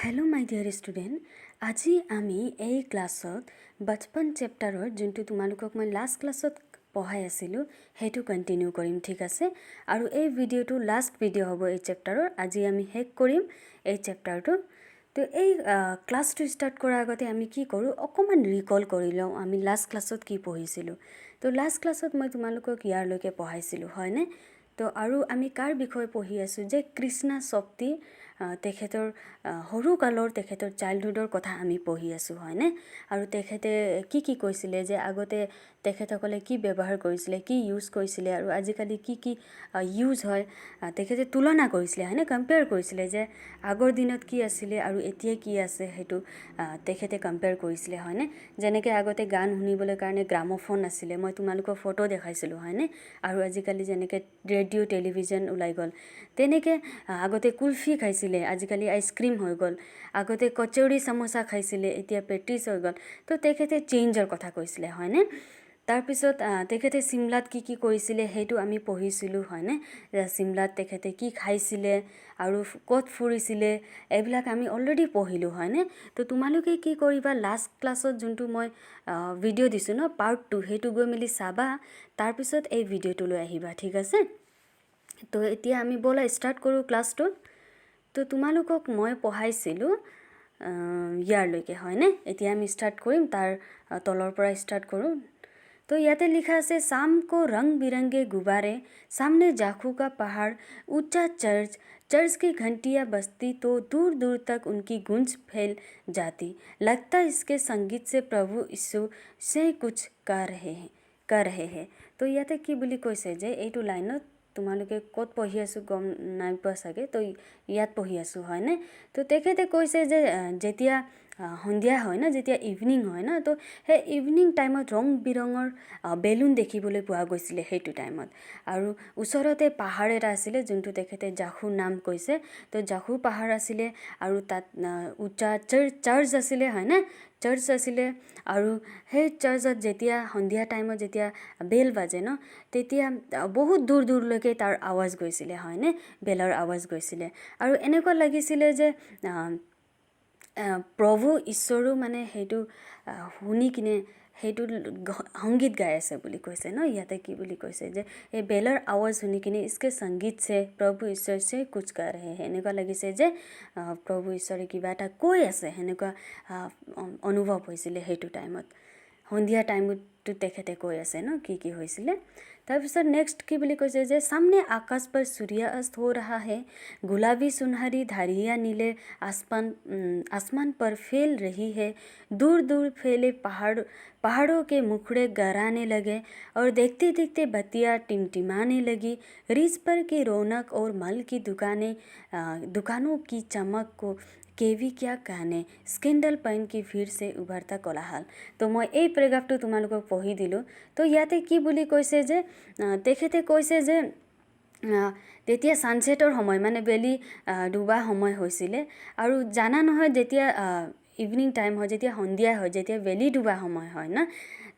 Hello my dear student, আজি আমি এই ক্লাছত বচপন চেপ্টাৰৰ যোনটো তোমালোকক মই লাষ্ট ক্লাছত পঢ়াই আছিলোঁ সেইটো কন্টিনিউ কৰিম। ঠিক আছে, আৰু এই ভিডিঅ'টো লাষ্ট ভিডিঅ' হ'ব এই চেপ্টাৰৰ। আজি আমি শেষ কৰিম এই চেপ্টাৰটো। তো এই ক্লাছটো ষ্টাৰ্ট কৰাৰ আগতে আমি কি কৰোঁ, অকণমান ৰিকল কৰি লওঁ আমি লাষ্ট ক্লাছত কি পঢ়িছিলোঁ। তো লাষ্ট ক্লাছত মই তোমালোকক ইয়াৰলৈকে পঢ়াইছিলোঁ হয়নে। তো আৰু আমি কাৰ বিষয়ে পঢ়ি আছোঁ যে কৃষ্ণা শক্তি তেখেতৰ সৰুকালৰ তেখেতৰ চাইল্ডহুডৰ কথা আমি পঢ়ি আছোঁ হয়নে। আৰু তেখেতে কি কৈছিলে যে আগতে তেখেতসকলে কি ব্যৱহাৰ কৰিছিলে, কি ইউজ কৰিছিলে, আৰু আজিকালি কি ইউজ হয় তেখেতে তুলনা কৰিছিলে হয়নে, কম্পেয়াৰ কৰিছিলে যে আগৰ দিনত কি আছিলে আৰু এতিয়া কি আছে সেইটো তেখেতে কম্পেয়াৰ কৰিছিলে হয়নে। যেনেকৈ আগতে গান শুনিবলৈ কাৰণে গ্ৰামোফোন আছিলে, মই তোমালোকক ফটো দেখাইছিলোঁ হয়নে। আৰু আজিকালি যেনেকৈ ৰেডিঅ' টেলিভিজন ওলাই গ'ল, তেনেকৈ আগতে কুলফি খাইছিলে, আজিকালি আইচক্ৰীম হৈ গ'ল। আগতে কচৌৰি চামোচা খাইছিলে, এতিয়া পেটিছ হৈ গ'ল। তো তেখেতে চেঞ্জৰ কথা কৈছিলে হয়নে। তাৰপিছত তেখেতে চিমলাত কি কৰিছিলে সেইটো আমি পঢ়িছিলোঁ হয়নে। চিমলাত তেখেতে কি খাইছিলে আৰু ক'ত ফুৰিছিলে এইবিলাক আমি অলৰেডি পঢ়িলোঁ হয়নে। তো তোমালোকে কি কৰিবা, লাষ্ট ক্লাছত যোনটো মই ভিডিঅ' দিছোঁ ন পাৰ্ট 2, সেইটো গৈ মেলি চাবা, তাৰপিছত এই ভিডিঅ'টোলৈ আহিবা। ঠিক আছে, তো এতিয়া আমি ব'লা ষ্টাৰ্ট কৰোঁ ক্লাছটো। তো তোমালোকক মই পঢ়াইছিলোঁ ইয়াৰলৈকে হয়নে। এতিয়া আমি ষ্টাৰ্ট কৰিম, তাৰ তলৰ পৰা ষ্টাৰ্ট কৰোঁ। तो याते लिखा है शाम को रंग बिरंगे गुब्बारे, सामने जाखू का पहाड़, ऊंचा चर्च, चर्च की घंटियां बजती तो दूर दूर तक उनकी गूंज फैल जाती। लगता इसके संगीत से प्रभु यीशु से कुछ कर रहे हैं। तो याते की बुली কৈছে যে এইটো লাইনত তোমালোকে ক'ত পঢ়ি আছোঁ গম নাই পোৱা চাগে, তো ইয়াত পঢ়ি আছোঁ হয়নে। তো তেখেতে কৈছে যে যেতিয়া সন্ধিয়া হয় না, যেতিয়া ইভিনিং হয় না, তো সেই ইভিনিং টাইমত ৰং বিৰঙৰ বেলুন দেখিবলৈ পোৱা গৈছিলে সেইটো টাইমত। আৰু ওচৰতে পাহাৰ এটা আছিলে যোনটো তেখেতে জাখু নাম কৈছে। তো জাখু পাহাৰ আছিলে আৰু তাত উচ্চা চাৰ্চ আছিলে হয়নে, চাৰ্চ আছিলে। আৰু সেই চাৰ্চত যেতিয়া সন্ধিয়া টাইমত যেতিয়া বেল বাজে ন, তেতিয়া বহুত দূৰ দূৰলৈকে তাৰ আৱাজ গৈছিলে হয়নে, বেলৰ আৱাজ গৈছিলে। আৰু এনেকুৱা লাগিছিলে যে প্ৰভু ঈশ্বৰো মানে সেইটো শুনি কিনে সেইটো সংগীত গাই আছে বুলি কৈছে ন। ইয়াতে কি বুলি কৈছে যে এই বেলৰ আৱাজ শুনি কিনে ইছকে সংগীত চে প্ৰভু ঈশ্বৰ চে কুছ কৰ ৰহে হে, এনেকুৱা লাগিছে যে প্ৰভু ঈশ্বৰে কিবা এটা কৈ আছে সেনেকুৱা অনুভৱ হৈছিলে সেইটো টাইমত, সন্ধিয়া টাইমতো তেখেতে কৈ আছে ন কি হৈছিলে। তাৰপিছত নেক্সট কি বুলি কৈছে যে সামনে আকাশ पर सूर्य अस्त हो रहा है, गुलाबी सुनहरी धारियाँ नीले आसमान पर फैल रही है, दूर दूर फैले पहाड़ों के मुखड़े गहराने लगे और देखते देखते बत्तियाँ टिमटिमाने लगी। रिज पर की रौनक और मल की दुकानों की चमक को केवी क्या कहने, स्केंडल पॉइंट की भीड़ से उभरता कोलाहल। तो मैं এই পেৰাগ্ৰাফটো তোমালোকক পঢ়ি দিলোঁ। তো ইয়াতে কি বুলি কৈছে যে তেখেতে কৈছে যে তেতিয়া ছানছেটৰ সময় মানে বেলি ডুবা সময় হৈছিলে। আৰু জানা নহয় যেতিয়া ইভিনিং টাইম হয়, যেতিয়া সন্ধিয়া হয়, যেতিয়া বেলি ডুবা সময় হয় না,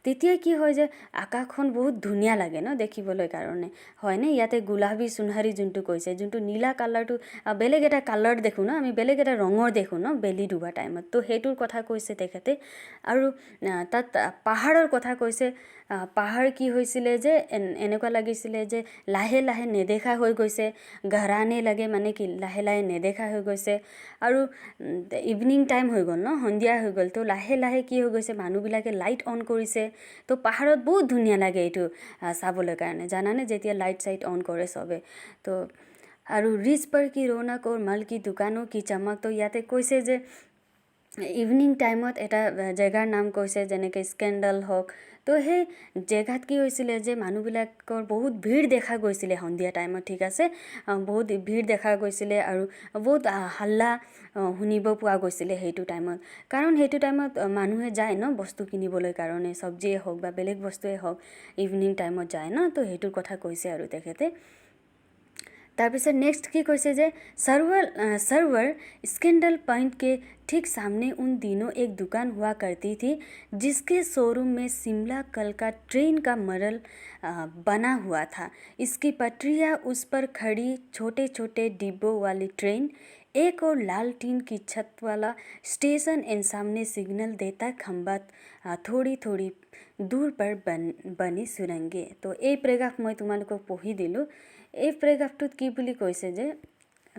তেতিয়া কি হয় যে আকাশখন বহুত ধুনীয়া লাগে ন দেখিবলৈ কাৰণে হয়নে। ইয়াতে গোলাবী সোণাৰী যোনটো কৈছে, যোনটো নীলা কালাৰটো বেলেগ এটা কালাৰ দেখোঁ ন, আমি বেলেগ এটা ৰঙৰ দেখোঁ ন বেলি ডুবা টাইমত, তো সেইটোৰ কথা কৈছে তেখেতে। আৰু তাত পাহাৰৰ কথা কৈছে, পাহাৰ কি হৈছিলে যে এনেকুৱা লাগিছিলে যে লাহে লাহে নেদেখা হৈ গৈছে, ঘৰানে লাগে মানে কি লাহে লাহে নেদেখা হৈ গৈছে। আৰু ইভিনিং টাইম হৈ গ'ল ন, সন্ধিয়া হৈ গ'ল, তো লাহে লাহে কি হৈ গৈছে মানুহবিলাকে লাইট অন কৰিছে। তো পাহাৰত বহুত ধুনীয়া লাগে এইটো চাবলৈ কাৰণে জানানে, যেতিয়া লাইট চাইট অন কৰে চবে। তো আৰু ৰিজ पर की रौनक और मल की दुकानों की चमक, তো ইয়াতে কৈছে যে ইভিনিং টাইমত এটা জেগাৰ নাম কৈছে যেনেকৈ স্কেণ্ডাল হওক। তো সেই জেগাত কি হৈছিলে যে মানুহবিলাকৰ বহুত ভিৰ দেখা গৈছিলে সন্ধিয়া টাইমত। ঠিক আছে, বহুত ভিৰ দেখা গৈছিলে আৰু বহুত হাল্লা শুনিব পোৱা গৈছিলে সেইটো টাইমত। কাৰণ সেইটো টাইমত মানুহে যায় ন বস্তু কিনিবলৈ কাৰণে, চব্জিয়ে হওক বা বেলেগ বস্তুৱে হওক, ইভিনিং টাইমত যায় ন। তো সেইটোৰ কথা কৈছে আৰু তেখেতে। তাৰপিছত নেক্সট কি কৈছে যে सर्वर स्कैंडल पॉइंट के ठीक सामने उन दिनों एक दुकान हुआ करती थी जिसके शोरूम में शिमला कलका ट्रेन का मॉडल बना हुआ था। इसकी पटरियाँ, उस पर खड़ी छोटे छोटे डिब्बों वाली ट्रेन, एक और लाल टीन की छत वाला स्टेशन एंड सामने सिग्नल देता खंबा थोड़ी थोड़ी दूर पर बनी सुरंगे। तो এই প্ৰেগাফ মই তোমালোকক পঢ়ি দিলোঁ। এই প্ৰেগাফটোত কি বুলি কৈছে যে,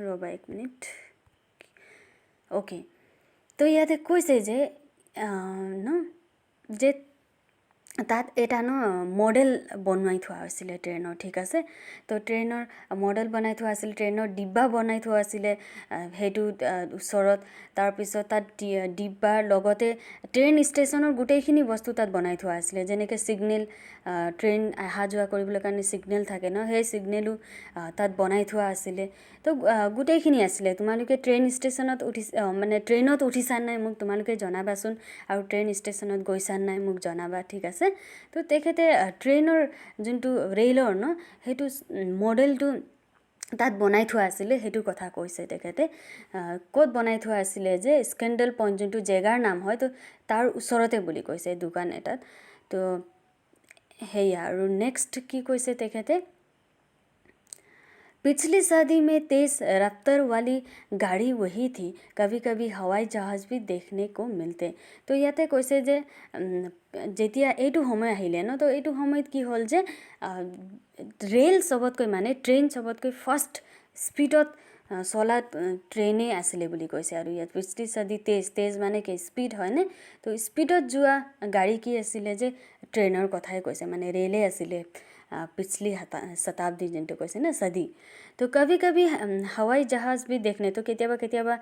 ৰ'বা 1 মিনিট। অ'কে, তো ইয়াতে কৈছে যে ন যে তাত এটা মডেল বনাই থোৱা হৈছিলে ট্ৰেইনৰ, ঠিক আছে। তো ট্ৰেইনৰ মডেল বনাই থোৱা আছিল, ট্ৰেইনৰ ডিব্বা বনাই থোৱা আছিলে সেইটো ওচৰত। তাৰপিছত তাত ডিব্বাৰ লগতে ট্ৰেইন ষ্টেচনৰ গোটেইখিনি বস্তু তাত বনাই থোৱা আছিলে, যেনেকৈ ছিগনেল, ট্ৰেইন অহা যোৱা কৰিবলৈ কাৰণে ছিগনেল থাকে ন, সেই ছিগনেলো তাত বনাই থোৱা আছিলে। তো গোটেইখিনি আছিলে। তোমালোকে ট্ৰেইন ষ্টেচনত মানে ট্ৰেইনত উঠিছা নাই মোক তোমালোকে জনাবাচোন, আৰু ট্ৰেইন ষ্টেচনত গৈছা নাই মোক জনাবা, ঠিক আছে। তো তেখেতে ট্ৰেইনৰ যোনটো ৰেলৰ সেইটো মডেলটো তাত বনাই থোৱা আছিলে, সেইটো কথা কৈছে তেখেতে। ক'ত বনাই থোৱা আছিলে যে স্কেণ্ডেল পইণ্ট যোনটো জেগাৰ নাম হয়, তো তাৰ ওচৰতে বুলি কৈছে দোকান এটাত। তো সেয়া, আৰু নেক্সট কি কৈছে তেখেতে, पिछली शादी में तेज रफ्तार वाली गाड़ी वही थी, कभी कभी हवाई जहाज भी देखने को मिलते। तो ইয়াতে কৈছে যে যেতিয়া এইটো সময় আহিলে তো এইটো সময়ত কি হ'ল যে ৰেল চবতকৈ মানে ট্ৰেইন চবতকৈ ফাৰ্ষ্ট স্পীডত চলা ট্ৰেইনেই আছিলে বুলি কৈছে। আৰু ইয়াত পিছলি চাদি তেজ মানে কি স্পীড হয়নে, তো স্পীডত যোৱা গাড়ী কি আছিলে যে ট্ৰেইনৰ কথাই কৈছে, মানে ৰেলে আছিলে पिछली शताब्दी যোনটো কৈছে না सदी। तो कभी कभी हवाई जहाज भी देखने, तो কেতিয়াবা কেতিয়াবা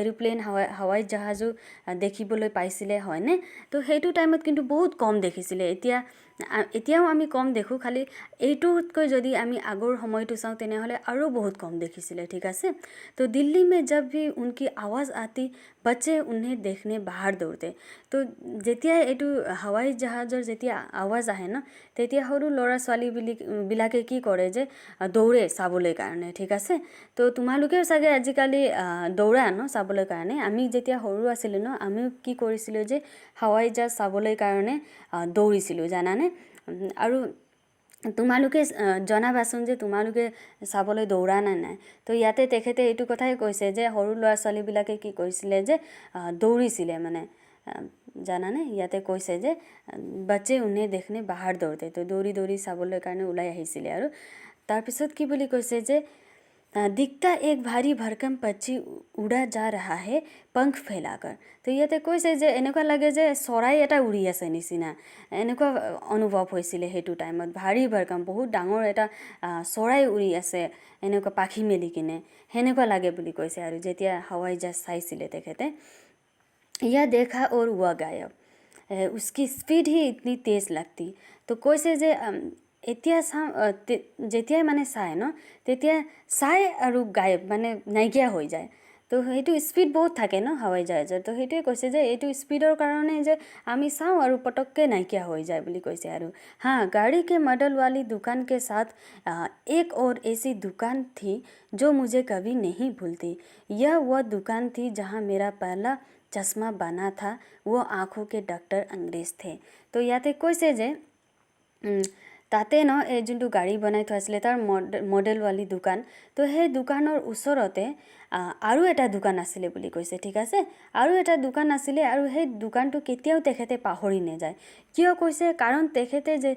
এৰোপ্লেন হাৱাই জাহাজো দেখিবলৈ পাইছিলে হয়নে। তো সেইটো টাইমত কিন্তু বহুত কম দেখিছিলে, এতিয়াও আমি কম দেখোঁ, খালি এইটোতকৈ যদি আমি আগৰ সময়টো চাওঁ তেনেহ'লে আৰু বহুত কম দেখিছিলে, ঠিক আছে। তো দিল্লী में जब भी उनकी आवाज़ आती बच्चे उन्हें देखने बाहर दौड़ते। তো যেতিয়া এইটো হাৱাই জাহাজৰ যেতিয়া আৱাজ আহে তেতিয়া সৰু ল'ৰা ছোৱালীবিলাকে কি কৰে যে দৌৰে চাবলৈ কাৰণে, ঠিক আছে। তো তোমালোকেও চাগে আজিকালি দৌৰা চাবলৈ কাৰণে। আমি যেতিয়া সৰু আছিলোঁ আমিও কি কৰিছিলোঁ যে হাৱাই জাহাজ চাবলৈ কাৰণে দৌৰিছিলোঁ, জানানে। আৰু তোমালোকে জনাবাচোন যে তোমালোকে চাবলৈ দৌৰা নাই। তো ইয়াতে তেখেতে এইটো কথাই কৈছে যে সৰু ল'ৰা ছোৱালীবিলাকে কি কৰিছিলে যে দৌৰিছিলে, মানে জানানে। ইয়াতে কৈছে যে বাচ্চে উन्हें देखने बाहर दौड़ते, তো দৌৰি দৌৰি চাবলৈ কাৰণে ওলাই আহিছিলে। আৰু তাৰপিছত কি বুলি কৈছে যে दिखता एक भारी भरकम पक्षी उड़ा जा रहा है पंख फैलाकर। তো ইয়াতে কৈছে যে এনেকুৱা লাগে যে চৰাই এটা উৰি আছে নিচিনা, এনেকুৱা অনুভৱ হৈছিলে সেইটো টাইমত। ভাৰী ভৰকম বহুত ডাঙৰ এটা চৰাই উৰি আছে এনেকুৱা পাখি মেলি কিনে, সেনেকুৱা লাগে বুলি কৈছে। আৰু যেতিয়া হাৱাই জাহাজ চাইছিলে তেখেতে, यह देखा और हुआ गायब, उसकी स्पीड ही इतनी तेज लगती। তো কৈছে যে এতিয়া চাওঁ যেতিয়াই মানে চাই তেতিয়া চাই আৰু গায়ব মানে নাইকিয়া হৈ যায়। তো সেইটো স্পীড বহুত থাকে হাৱাই জাহাজৰ। তো সেইটোৱে কৈছে যে এইটো স্পীডৰ কাৰণে যে আমি চাওঁ আৰু পটককৈ নাইকিয়া হৈ যায় বুলি কৈছে। আৰু गाड़ी के मॉडल वाली दुकान के साथ एक और ऐसी दुकान थी जो मुझे कभी नहीं भूलती। यह वह दुकान थी जहाँ मेरा पहला चश्मा बना था, वो आँखों के डॉक्टर अंग्रेज थे। तो ইয়াতে কৈছে যে তাতে এই যোনটো গাড়ী বনাই থোৱা আছিলে তাৰ মডেলৱালী দোকান, তো সেই দোকানৰ ওচৰতে আৰু এটা দোকান আছিলে বুলি কৈছে, ঠিক আছে। আৰু এটা দোকান আছিলে, আৰু সেই দোকানটো কেতিয়াও তেখেতে পাহৰি নাযায়। কিয় কৈছে, কাৰণ তেখেতে যে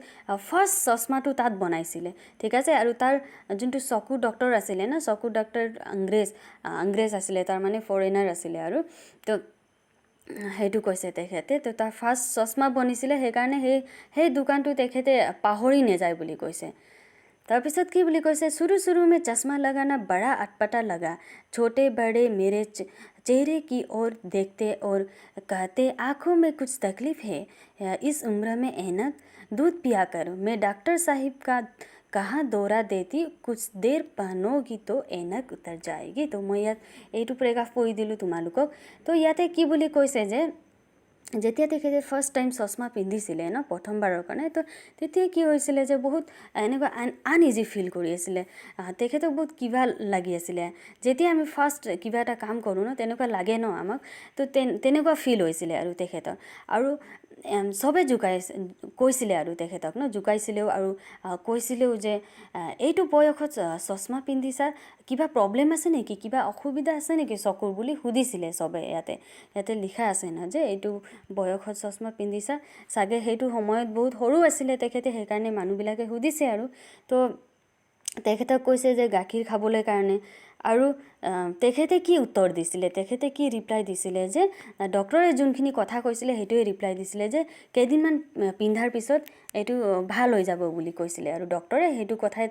ফাৰ্ষ্ট চশমাটো তাত বনাইছিলে, ঠিক আছে। আৰু তাৰ যোনটো চকু ডক্টৰ আছিলে চকু ডক্টৰ আংগ্ৰেজ আছিলে, তাৰ মানে ফৰেনাৰ আছিলে। আৰু তো সেইটো কৈছে তেখেতে। তো তাৰ ফাৰ্ষ্ট চশমা বনিছিলে, সেইকাৰণে সেই দোকানটো তেখেতে পাহৰি নাযায় বুলি কৈছে। তাৰপিছত কি বুলি কৈছে, शुरू शुरू में चश्मा लगाना बड़ा अटपटा लगा, छोटे बड़े मेरे चेहरे की ओर देखते और कहते आँखों में कुछ तकलीफ है, इस उम्र में ऐनक दूध पिया करो। मैं डॉक्टर साहिब का कहाँ दौरा देती, कुछ देर पहनोगी तो ऐनक उतर जाएगी। तो মই ইয়াত এইটো প্ৰেগাফ পঢ়ি দিলোঁ তোমালোকক। তো ইয়াতে কি বুলি কৈছে যে যেতিয়া তেখেতে ফাৰ্ষ্ট টাইম চশমা পিন্ধিছিলে প্ৰথমবাৰৰ কাৰণে, তো তেতিয়া কি হৈছিলে যে বহুত এনেকুৱা আনইজি ফিল কৰি আছিলে, তেখেতক বহুত কিবা লাগি আছিলে। যেতিয়া আমি ফাৰ্ষ্ট কিবা এটা কাম কৰোঁ তেনেকুৱা লাগে আমাক, তো তেনেকুৱা ফিল হৈছিলে আৰু তেখেতৰ। আৰু চবে কৈছিলে আৰু তেখেতক জোকাইছিলেও আৰু কৈছিলেও যে এইটো বয়সত চশমা পিন্ধিছা, কিবা প্ৰব্লেম আছে নেকি, কিবা অসুবিধা আছে নেকি চকুৰ বুলি সুধিছিলে চবে। ইয়াতে লিখা আছে যে এইটো বয়সত চশমা পিন্ধিছা, চাগে সেইটো সময়ত বহুত সৰু আছিলে তেখেতে, সেইকাৰণে মানুহবিলাকে সুধিছে আৰু। তো তেখেতক কৈছে যে গাখীৰ খাবলৈ কাৰণে। আৰু তেখেতে কি উত্তৰ দিছিলে, তেখেতে কি ৰিপ্লাই দিছিলে যে ডক্টৰে যোনখিনি কথা কৈছিলে সেইটোৱে ৰিপ্লাই দিছিলে যে কেইদিনমান পিন্ধাৰ পিছত এইটো ভাল হৈ যাব বুলি কৈছিলে। আৰু ডক্টৰে সেইটো কথাই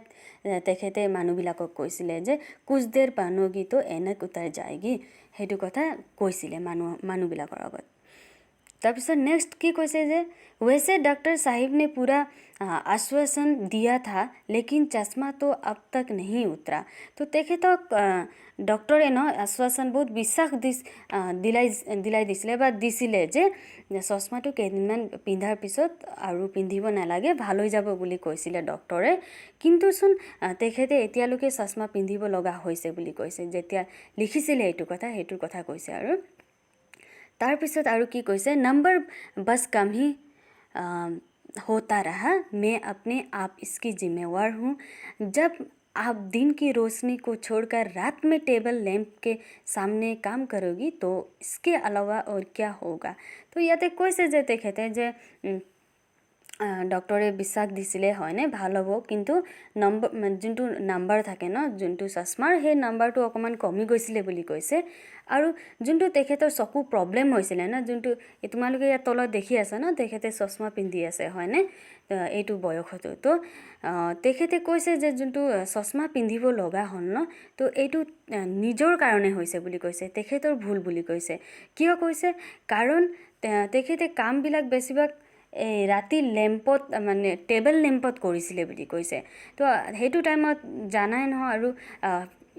তেখেতে মানুহবিলাকক কৈছিলে যে কুছ দেৰ পানোগি তো এনক উতাৰ যায়গি, সেইটো কথা কৈছিলে মানুহবিলাকৰ আগত। তাৰপিছত নেক্সট কি কৈছে যে वैसे डॉक्टर साहिब ने पूरा आश्वासन दिया था लेकिन चश्मा तो अब तक नहीं उतरा। तो তেখেতক ডক্টৰে আশ্বাসন বহুত বিশ্বাস দিলাই দিছিলে বা দিছিলে যে চশমাটো কেইদিনমান পিন্ধাৰ পিছত আৰু পিন্ধিব নালাগে, ভাল হৈ যাব বুলি কৈছিলে ডক্টৰে। কিন্তুচোন তেখেতে এতিয়ালৈকে চশমা পিন্ধিব লগা হৈছে বুলি কৈছে। যেতিয়া লিখিছিলে এইটো কথা, সেইটোৰ কথা কৈছে। আৰু তাৰপিছত আৰু কি কৈছে, नंबर बस कम ही होता रहा, मैं अपने आप इसकी जिम्मेवार हूँ। जब आप दिन की रोशनी को छोड़कर रात में टेबल लैंप के सामने काम करोगी तो इसके अलावा और क्या होगा। तो ইয়াতে কৈছে যে তেখেতে যে ডক্টৰে বিশ্বাস দিছিলে হয়নে ভাল হ'ব, কিন্তু যোনটো নাম্বাৰ থাকে যোনটো চশমাৰ, সেই নাম্বাৰটো অকণমান কমি গৈছিলে বুলি কৈছে। আৰু যোনটো তেখেতৰ চকু প্ৰব্লেম হৈছিলে যোনটো তোমালোকে ইয়াত তলত দেখি আছা তেখেতে চশমা পিন্ধি আছে হয়নে এইটো বয়সতো। তো তেখেতে কৈছে যে যোনটো চশমা পিন্ধিব লগা হ'ল তো এইটো নিজৰ কাৰণে হৈছে বুলি কৈছে, তেখেতৰ ভুল বুলি কৈছে। কিয় কৈছে, কাৰণ তেখেতে কামবিলাক বেছিভাগ এই ৰাতি লেম্পত মানে টেবল লেম্পত কৰিছিলে বুলি কৈছে। তো সেইটো টাইমত জানাই নহয় আৰু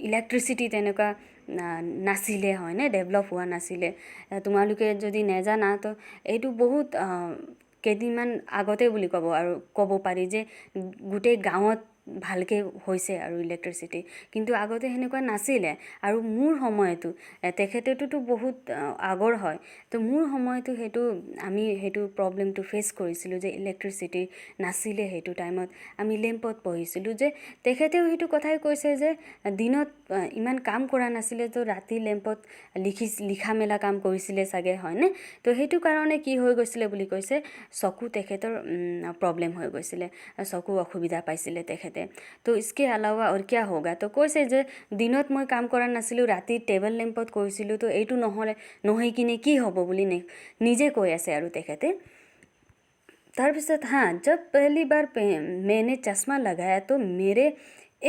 ইলেক্ট্ৰিচিটি তেনেকুৱা নাছিলে হয়নে, ডেভেলপ হোৱা নাছিলে। তোমালোকে যদি নেজানা তো এইটো বহুত কেইদিনমান আগতে বুলি ক'ব পাৰি যে গোটেই গাঁৱত ভালকৈ হৈছে আৰু ইলেক্ট্ৰিচিটি, কিন্তু আগতে সেনেকুৱা নাছিলে। আৰু মোৰ সময়তো তেখেতেতো বহুত আগৰ হয়, তো মোৰ সময়তো আমি সেইটো প্ৰব্লেমটো ফেচ কৰিছিলোঁ যে ইলেক্ট্ৰিচিটি নাছিলে। সেইটো টাইমত আমি লেম্পত পঢ়িছিলোঁ। যে তেখেতেও সেইটো কথাই কৈছে যে দিনত ইমান কাম কৰা নাছিলে, তো ৰাতি লেম্পত লিখা মেলা কাম কৰিছিলে চাগে হয়নে। তো সেইটো কাৰণে কি হৈ গৈছিলে বুলি কৈছে, চকু তেখেতৰ প্ৰব্লেম হৈ গৈছিলে, চকু অসুবিধা পাইছিলে তেখেতে। তো इसके अलावा और क्या होगा, তো কৈছে যে দিনত মই কাম কৰা নাছিলোঁ, ৰাতি টেবল লেম্পত কৰিছিলোঁ, তো এইটো নহয় কিনে কি হ'ব বুলি নিজে কৈ আছে আৰু তেখেতে। তাৰপিছত जब पहली बार मैंने चश्मा लगाया तो मेरे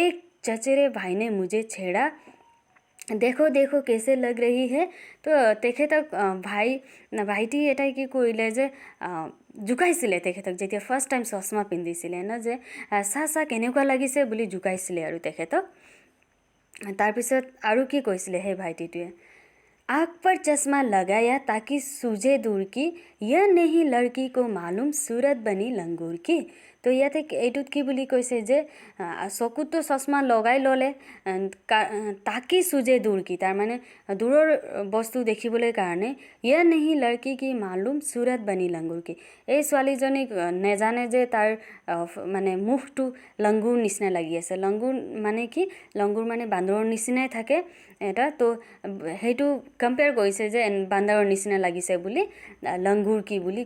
एक चचेरे भाई ने मुझे छेड़ा, देखो देखो कैसे लग रही है। তো তেখেতক ভাইটি এটাই কি কৰিলে যে জোকাইছিলে তেখেতক, যেতিয়া ফাৰ্ষ্ট টাইম চশমা পিন্ধিছিলে যে চা কেনেকুৱা লাগিছে বুলি জোকাইছিলে আৰু তেখেতক। তাৰপিছত আৰু কি কৈছিলে সেই ভাইটিটোৱে, आँख पर चश्मा लगाया ताकि सूझे दूर की, यह नहीं लड़की को मालूम सूरत बनी लंगूर की। তো ইয়াতে এইটোত কি বুলি কৈছে যে চকুতো চশমা লগাই ল'লে তাকি চুজে দূৰ কি, তাৰমানে দূৰৰ বস্তু দেখিবলৈ কাৰণে, ইয়া নেহি লড়কি কি মালুম চুৰত বনি লংগুৰ কি, এই ছোৱালীজনীক নেজানে যে তাৰ মানে মুখটো লংগুৰ নিচিনা লাগি আছে। লংগুৰ মানে কি, লংগুৰ মানে বান্দৰৰ নিচিনাই থাকে এটা। তো সেইটো কম্পেয়াৰ কৰিছে যে বান্দৰৰ নিচিনা লাগিছে বুলি, লংগুৰ কি বুলি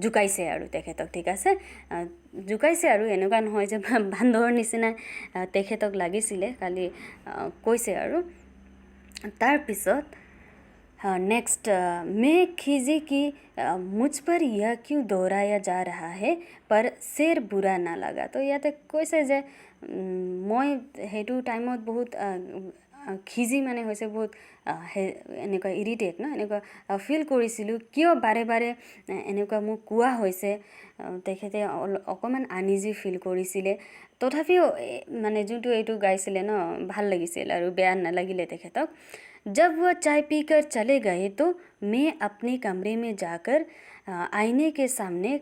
জোকাইছে আৰু তেখেতক। ঠিক আছে, জোকাইছে আৰু এনেকুৱা নহয় যে বান্দৰৰ নিচিনা তেখেতক লাগিছিলে, খালি কৈছে আৰু। তাৰপিছত नेक्स्ट मैं खिजी कि मुझ पर यह क्यों दोहराया जा रहा है पर शेर बुरा ना लगा। তো ইয়াতে কৈছে যে মই সেইটো টাইমত বহুত খিজি মানে হৈছে বহুত এনেকুৱা ইৰিটেট এনেকুৱা ফিল কৰিছিলোঁ, কিয় বাৰে বাৰে এনেকুৱা মোক কোৱা হৈছে। তেখেতে অকণমান আনইজি ফিল কৰিছিলে, তথাপিও মানে যোনটো এইটো গাইছিলে ভাল লাগিছিল আৰু বেয়া নালাগিলে তেখেতক। जब वह चाय पीकर चले गए तो मैं अपने कमरे में जाकर आईने के सामने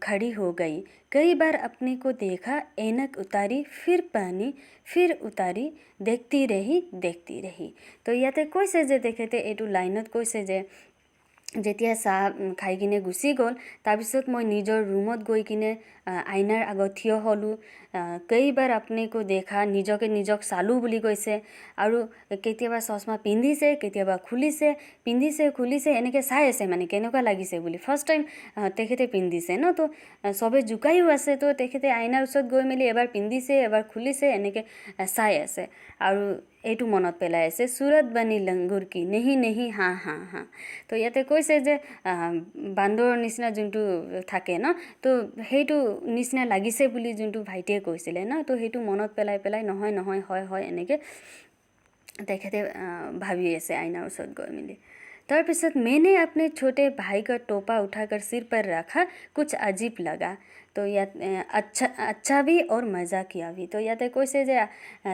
खड़ी हो गई। कई बार अपने को देखा, ऐनक उतारी, फिर पहनी, फिर उतारी, देखती रही। तो ইয়াতে কৈছে যে তেখেতে এইটো লাইনত কৈছে যে যেতিয়া চাহ খাই কিনে গুচি গ'ল তাৰপিছত মই নিজৰ ৰুমত গৈ কিনে আইনাৰ আগত থিয় হ'লোঁ কেইবাৰ আপুনিকো দেখা নিজক চালোঁ বুলি কৈছে আৰু কেতিয়াবা চশমা পিন্ধিছে কেতিয়াবা খুলিছে এনেকৈ চাই আছে মানে কেনেকুৱা লাগিছে বুলি ফাৰ্ষ্ট টাইম তেখেতে পিন্ধিছে ন তো চবে জোকায়ো আছে তো তেখেতে আইনাৰ ওচৰত গৈ মেলি এবাৰ পিন্ধিছে এবাৰ খুলিছে এনেকৈ চাই আছে আৰু এইটো মনত পেলাই আছে সুৰত বানি লংগুৰ কি নেহি হা তো ইয়াতে কৈছে যে বান্দৰৰ নিচিনা যোনটো থাকে ন তো সেইটো নিচিনা লাগিছে বুলি যোনটো ভাইটিয়ে কৈছিলে ন তো সেইটো মনত পেলাই নহয় হয় এনেকৈ তেখেতে ভাবি আছে আইনাৰ ওচৰত গৈ মেলি তাৰপিছত मैंने अपने छोटे भाई का टोपा उठाकर सिर पर रखा कुछ अजीब लगा तो ইয়াত আচ্ছা भी और मजा किया भी তো ইয়াতে কৈছে যে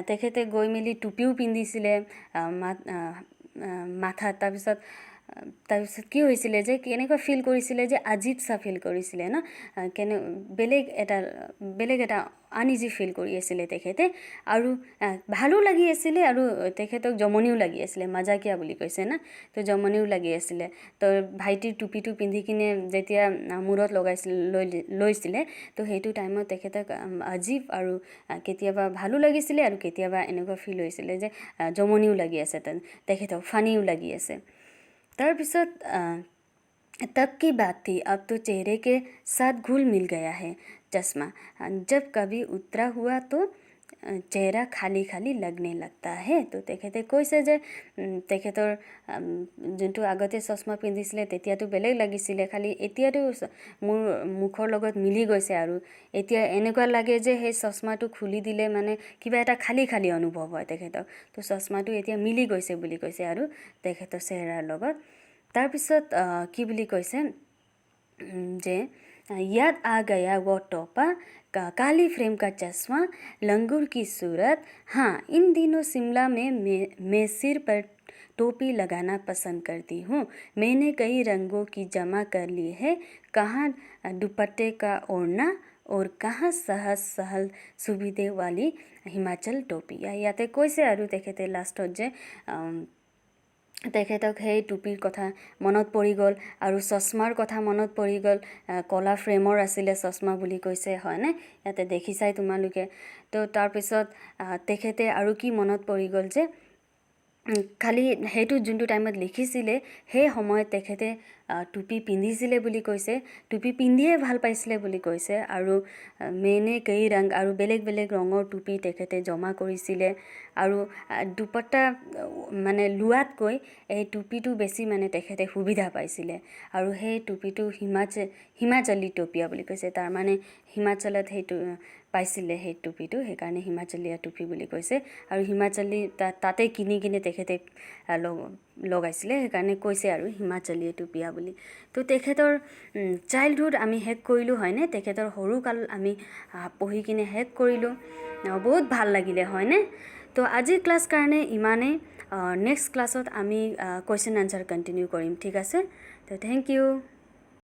তেখেতে গৈ মেলি টুপিও পিন্ধিছিলে মাথাত তাৰপিছত কি হৈছিলে যে কেনেকুৱা ফিল কৰিছিলে যে আজীব চা ফিল কৰিছিলে ন বেলেগ এটা আনইজি ফিল কৰি আছিলে তেখেতে আৰু ভালো লাগি আছিলে আৰু তেখেতক জমনিও লাগি আছিলে মজাকিয়া বুলি কৈছে না তো জমনিও লাগি আছিলে তো ভাইটিৰ টুপিটো পিন্ধি কিনে যেতিয়া মূৰত লৈছিলে তো সেইটো টাইমত তেখেতক আজীব আৰু কেতিয়াবা ভালো লাগিছিলে আৰু কেতিয়াবা এনেকুৱা ফিল হৈছিলে যে জমনিও লাগি আছে তেখেতক ফানিও লাগি আছে তাৰপিছত तब की बात थी अब तो चेहरे के साथ घुल मिल गया है चश्मा जब कभी उतरा हुआ तो চেহেৰা খালী খালী লাগনে লাগতা হে তো তেখেতে কৈছে যে তেখেতৰ যোনটো আগতে চশমা পিন্ধিছিলে তেতিয়াতো বেলেগ লাগিছিলে খালি এতিয়াতো মোৰ মুখৰ লগত মিলি গৈছে আৰু এতিয়া এনেকুৱা লাগে যে সেই চশমাটো খুলি দিলে মানে কিবা এটা খালী খালী অনুভৱ হয় তেখেতক তো চশমাটো এতিয়া মিলি গৈছে বুলি কৈছে আৰু তেখেতৰ চেহেৰাৰ লগত তাৰপিছত কি বুলি কৈছে যে याद आ गया वो टोपा काली फ्रेम का चश्मा लंगूर की सूरत हाँ इन दिनों शिमला में मैं सिर पर टोपी लगाना पसंद करती हूँ मैंने कई रंगों की जमा कर ली है कहाँ दुपट्टे का ओढ़ना और कहाँ सहल सुविधे वाली हिमाचल टोपी याते কৈছে আৰু তেখেতে লাষ্টত যে তেখেতক সেই টুপিৰ কথা মনত পৰি গ'ল আৰু চশমাৰ কথা মনত পৰি গ'ল কলা ফ্ৰেমৰ আছিলে চশমা বুলি কৈছে হয়নে ইয়াতে দেখিছাই তোমালোকে তো তাৰপিছত তেখেতে আৰু কি মনত পৰি গ'ল যে খালি সেইটো যোনটো টাইমত লিখিছিলে সেই সময়ত তেখেতে টুপি পিন্ধিছিলে বুলি কৈছে টুপি পিন্ধিয়ে ভাল পাইছিলে বুলি কৈছে আৰু মেনে কেই ৰং আৰু বেলেগ ৰঙৰ টুপি তেখেতে জমা কৰিছিলে আৰু দুপট্টা মানে লোৱাতকৈ এই টুপিটো বেছি মানে তেখেতে সুবিধা পাইছিলে আৰু সেই টুপিটো হিমাচলী টুপিয়া বুলি কৈছে তাৰ মানে হিমাচলত সেইটো পাইছিলে সেই টুপিটো সেইকাৰণে হিমাচলীয়া টুপি বুলি কৈছে আৰু হিমাচলী তাতে কিনি কিনে তেখেতে লগাইছিলে সেইকাৰণে কৈছে আৰু হিমাচলীয়া টুপিয়া বুলি তো তেখেতৰ চাইল্ডহুড আমি শেষ কৰিলোঁ হয়নে তেখেতৰ সৰুকাল আমি পঢ়ি কিনে শেষ কৰিলোঁ বহুত ভাল লাগিলে হয়নে তো আজিৰ ক্লাছ কাৰণে ইমানেই নেক্সট ক্লাছত আমি কুৱেশ্যন আনচাৰ কণ্টিনিউ কৰিম ঠিক আছে তো থেংক ইউ